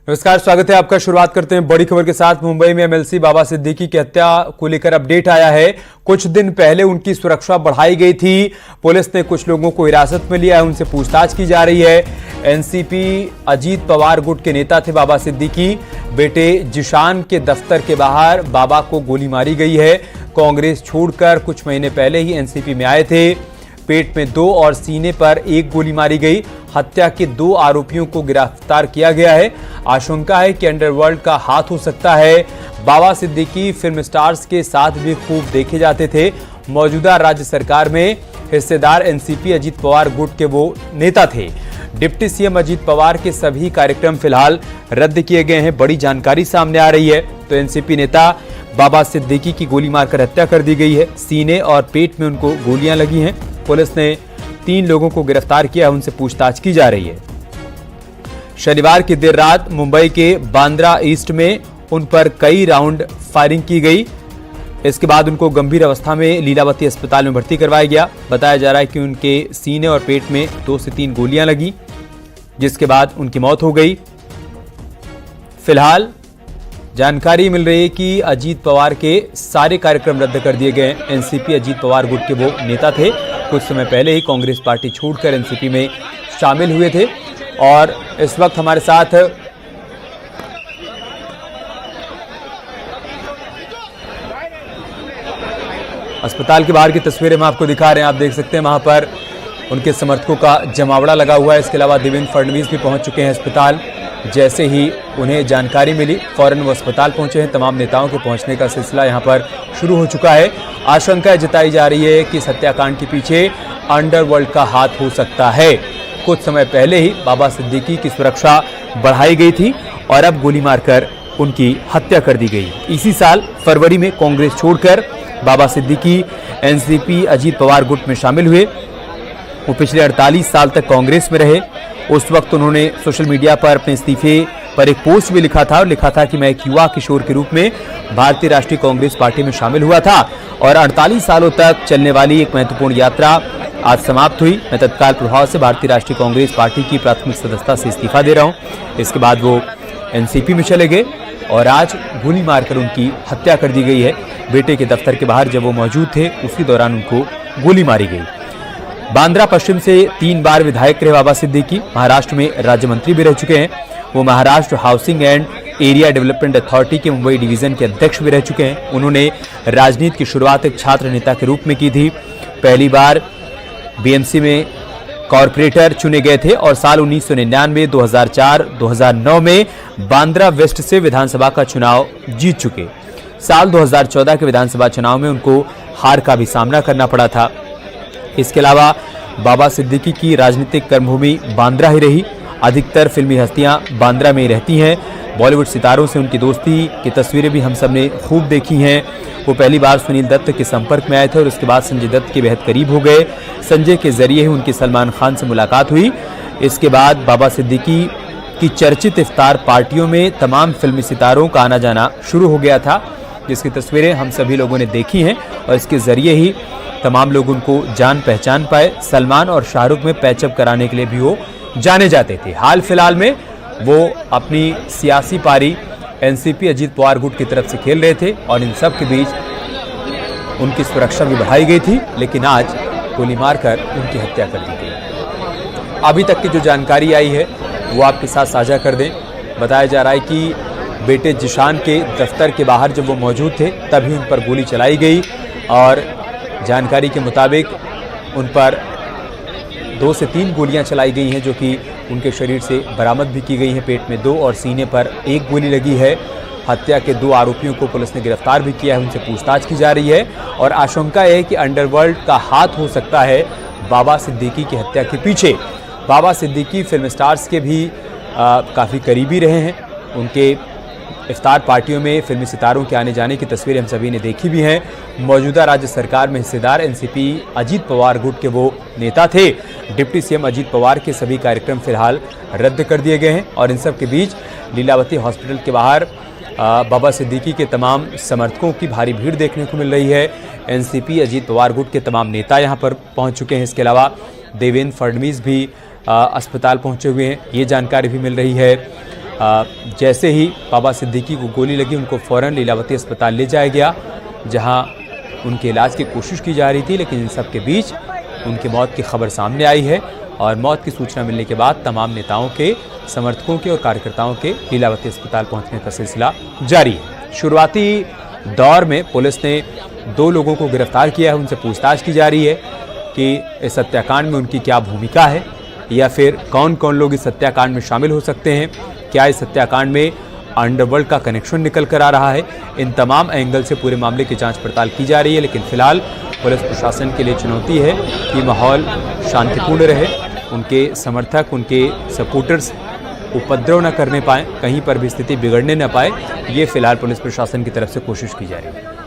नमस्कार, स्वागत है आपका। शुरुआत करते हैं बड़ी खबर के साथ। मुंबई में एमएलसी बाबा सिद्दीकी की हत्या को लेकर अपडेट आया है। कुछ दिन पहले उनकी सुरक्षा बढ़ाई गई थी। पुलिस ने कुछ लोगों को हिरासत में लिया है, उनसे पूछताछ की जा रही है। एनसीपी अजीत पवार गुट के नेता थे बाबा सिद्दीकी। बेटे जिशान के दफ्तर के बाहर बाबा को गोली मारी गई है। कांग्रेस छोड़कर कुछ महीने पहले ही एनसीपी में आए थे। पेट में 2 और सीने पर 1 गोली मारी गई। हत्या के 2 आरोपियों को गिरफ्तार किया गया है। आशंका है कि अंडरवर्ल्ड का हाथ हो सकता है। बाबा सिद्दीकी फिल्म स्टार्स के साथ भी खूब देखे जाते थे। मौजूदा राज्य सरकार में हिस्सेदार एनसीपी अजीत पवार गुट के वो नेता थे। डिप्टी सीएम अजीत पवार के सभी कार्यक्रम फिलहाल रद्द किए गए हैं। बड़ी जानकारी सामने आ रही है। तो एनसीपी नेता बाबा सिद्दीकी की गोली मारकर हत्या कर दी गई है। सीने और पेट में उनको गोलियां लगी हैं। पुलिस ने 3 लोगों को गिरफ्तार किया, उनसे पूछताछ की जा रही है। शनिवार की देर रात मुंबई के बांद्रा ईस्ट में उन पर कई राउंड फायरिंग की गई। इसके बाद उनको गंभीर अवस्था में लीलावती अस्पताल में भर्ती करवाया गया। बताया जा रहा है कि उनके सीने और पेट में 2 से 3 गोलियां लगी, जिसके बाद उनकी मौत हो गई। फिलहाल जानकारी मिल रही है कि अजीत पवार के सारे कार्यक्रम रद्द कर दिए गए। एनसीपी अजीत पवार गुट के वो नेता थे। कुछ समय पहले ही कांग्रेस पार्टी छोड़कर एनसीपी में शामिल हुए थे। और इस वक्त हमारे साथ अस्पताल के बाहर की तस्वीरें हम आपको दिखा रहे हैं। आप देख सकते हैं वहां पर उनके समर्थकों का जमावड़ा लगा हुआ है। इसके अलावा देवेंद्र फडणवीस भी पहुंच चुके हैं अस्पताल। जैसे ही उन्हें जानकारी मिली फौरन वो अस्पताल पहुंचे हैं। तमाम नेताओं के पहुंचने का सिलसिला यहां पर शुरू हो चुका है। आशंका जताई जा रही है कि इस हत्याकांड के पीछे अंडरवर्ल्ड का हाथ हो सकता है। कुछ समय पहले ही बाबा सिद्दीकी की सुरक्षा बढ़ाई गई थी और अब गोली मारकर उनकी हत्या कर दी गई। इसी साल फरवरी में कांग्रेस छोड़कर बाबा सिद्दीकी एनसीपी अजीत पवार गुट में शामिल हुए। वो पिछले 48 साल तक कांग्रेस में रहे। उस वक्त उन्होंने सोशल मीडिया पर अपने इस्तीफे पर एक पोस्ट भी लिखा था और लिखा था कि मैं एक युवा किशोर के रूप में भारतीय राष्ट्रीय कांग्रेस पार्टी में शामिल हुआ था और 48 सालों तक चलने वाली एक महत्वपूर्ण यात्रा आज समाप्त हुई। मैं तत्काल प्रभाव से भारतीय राष्ट्रीय कांग्रेस पार्टी की प्राथमिक सदस्यता से इस्तीफा दे रहा हूं। इसके बाद वो एनसीपी में चले गए और आज गोली मारकर उनकी हत्या कर दी गई है। बेटे के दफ्तर के बाहर जब वो मौजूद थे उसी दौरान उनको गोली मारी गई। बांद्रा पश्चिम से 3 बार विधायक रहे बाबा सिद्दीकी। महाराष्ट्र में राज्य मंत्री भी रह चुके हैं। वो Maharashtra housing and area development authority के मुंबई डिवीजन के अध्यक्ष भी रह चुके हैं। उन्होंने राजनीति की शुरुआत एक छात्र नेता के रूप में की थी। पहली बार बीएमसी में कॉर्पोरेटर चुने गए थे और साल 1999, 2004, 2009 में बांद्रा वेस्ट से विधानसभा का चुनाव जीत चुके। साल 2014 के विधानसभा चुनाव में उनको हार का भी सामना करना पड़ा था। इसके अलावा बाबा सिद्दीकी की राजनीतिक कर्मभूमि बांद्रा ही रही। अधिकतर फिल्मी हस्तियां बांद्रा में ही रहती हैं। बॉलीवुड सितारों से उनकी दोस्ती की तस्वीरें भी हम सब ने खूब देखी हैं। वो पहली बार सुनील दत्त के संपर्क में आए थे और उसके बाद संजय दत्त के बेहद करीब हो गए। संजय के जरिए ही उनकी सलमान खान से मुलाकात हुई। इसके बाद बाबा सिद्दीकी की चर्चित इफ्तार पार्टियों में तमाम फिल्मी सितारों का आना जाना शुरू हो गया था, जिसकी तस्वीरें हम सभी लोगों ने देखी हैं और इसके जरिए ही तमाम लोग उनको जान पहचान पाए। सलमान और शाहरुख में पैचअप कराने के लिए भी वो जाने जाते थे। हाल फिलहाल में वो अपनी सियासी पारी एनसीपी अजीत पवार गुट की तरफ से खेल रहे थे और इन सब के बीच उनकी सुरक्षा भी बढ़ाई गई थी, लेकिन आज गोली मारकर उनकी हत्या कर दी गई। अभी तक की जो जानकारी आई है वो आपके साथ साझा कर दें। बताया जा रहा है कि बेटे जिशान के दफ्तर के बाहर जब वो मौजूद थे तभी उन पर गोली चलाई गई और जानकारी के मुताबिक उन पर 2 से 3 गोलियां चलाई गई हैं, जो कि उनके शरीर से बरामद भी की गई हैं। पेट में 2 और सीने पर 1 गोली लगी है। हत्या के 2 आरोपियों को पुलिस ने गिरफ्तार भी किया है, उनसे पूछताछ की जा रही है और आशंका है कि अंडरवर्ल्ड का हाथ हो सकता है बाबा सिद्दीकी की हत्या के पीछे। बाबा सिद्दीकी फिल्म स्टार्स के भी काफ़ी करीबी रहे हैं। उनके इफ्तार पार्टियों में फिल्मी सितारों के आने जाने की तस्वीरें हम सभी ने देखी भी हैं। मौजूदा राज्य सरकार में हिस्सेदार एनसीपी अजीत पवार गुट के वो नेता थे। डिप्टी सीएम अजीत पवार के सभी कार्यक्रम फिलहाल रद्द कर दिए गए हैं और इन सब के बीच लीलावती हॉस्पिटल के बाहर बाबा सिद्दीकी के तमाम समर्थकों की भारी भीड़ देखने को मिल रही है। एनसीपी अजीत पवार गुट के तमाम नेता यहां पर पहुंच चुके हैं। इसके अलावा देवेंद्र फडणवीस भी अस्पताल पहुंचे हुए हैं, ये जानकारी भी मिल रही है। जैसे ही बाबा सिद्दीकी को गोली लगी उनको फ़ौरन लीलावती अस्पताल ले जाया गया, जहां उनके इलाज की कोशिश की जा रही थी। लेकिन इन सब के बीच उनकी मौत की खबर सामने आई है और मौत की सूचना मिलने के बाद तमाम नेताओं के, समर्थकों के और कार्यकर्ताओं के लीलावती अस्पताल पहुंचने का सिलसिला जारी है। शुरुआती दौर में पुलिस ने 2 लोगों को गिरफ्तार किया है, उनसे पूछताछ की जा रही है कि इस हत्याकांड में उनकी क्या भूमिका है या फिर कौन कौन लोग इस हत्याकांड में शामिल हो सकते हैं, क्या इस हत्याकांड में अंडरवर्ल्ड का कनेक्शन निकल कर आ रहा है। इन तमाम एंगल से पूरे मामले की जांच पड़ताल की जा रही है। लेकिन फिलहाल पुलिस प्रशासन के लिए चुनौती है कि माहौल शांतिपूर्ण रहे, उनके समर्थक, उनके सपोर्टर्स उपद्रव न करने पाएँ, कहीं पर भी स्थिति बिगड़ने न पाए। ये फिलहाल पुलिस प्रशासन की तरफ से कोशिश की जा रही है।